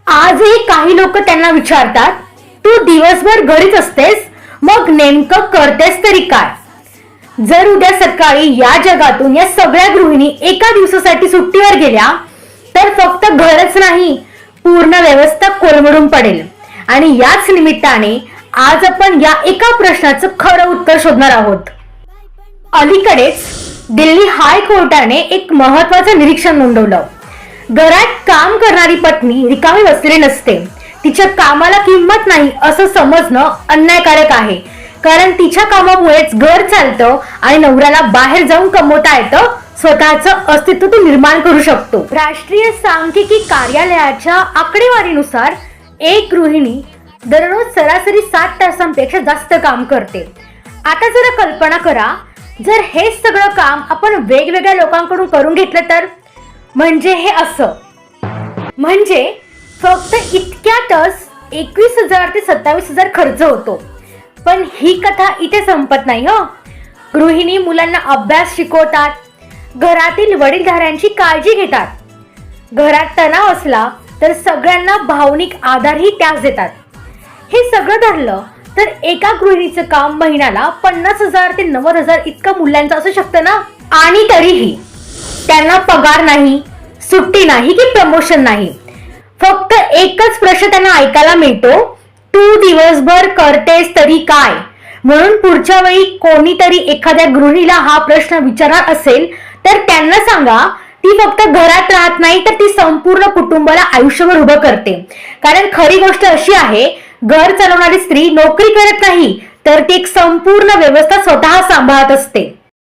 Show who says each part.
Speaker 1: आजही काही लोक त्यांना विचारतात, तू दिवसभर घरीच असतेस, मग नेमकं करतेस तरी काय? जर उद्या सकाळी या जगातून या सगळ्या गृहिणी एका दिवसासाठी सुट्टीवर गेल्या तर फक्त घरच नाही, पूर्ण व्यवस्था कोलमडून पडेल. आणि याच निमित्ताने आज आपण या एका प्रश्नाचं खरं उत्तर शोधणार आहोत. अलीकडेच दिल्ली हायकोर्टाने एक महत्वाचं निरीक्षण नोंदवलं. घरात काम करणारी पत्नी रिकामी बसलेली नसते, तिच्या कामाला किंमत नाही असं समजणं अन्यायकारक आहे. कारण तिच्या कामामुळेच घर चालतं आणि नवऱ्याला बाहेर जाऊन कमवता येतं, स्वतःचं अस्तित्व तो निर्माण करू शकतो. राष्ट्रीय सांख्यिकी कार्यालयाच्या आकडेवारीनुसार एक गृहिणी दररोज सरासरी 7 तासांपेक्षा जास्त काम करते. आता जरा कल्पना करा, जर हे सगळं काम आपण वेगवेगळ्या लोकांकडून करून घेतलं तर? म्हणजे हे असं, म्हणजे फक्त इतक्यातच 21,000 ते 27,000 खर्च होतो. पण ही कथा इथे संपत नाही हो. गृहिणी मुलांना अभ्यास शिकवतात, घरातील वडीलधाऱ्यांची काळजी घेतात, घरात तणाव असला तर सगळ्यांना भावनिक आधारही त्याच देतात. हे सगळं धरलं तर एका गृहिणीचं काम महिन्याला 50,000 ते 90,000 इतकं मूल्यांचं असू शकतं ना. आणि तरीही त्यांना पगार नाही, सुट्टी नाही की प्रमोशन नाही. फक्त एकच प्रश्न त्यांना ऐकायला मिळतो, तू दिवसभर करतेस तरी काय? म्हणून पुढच्या वेळी कोणीतरी एखाद्या गृहिणीला हा प्रश्न विचारणार असेल तर त्यांना सांगा, ती फक्त घरात राहत नाही तर ती संपूर्ण कुटुंबाला आयुष्यभर उभं करते. कारण खरी गोष्ट अशी आहे, घर चालवणारी स्त्री नोकरी करत नाही तर ती एक संपूर्ण व्यवस्था स्वतः सांभाळत असते.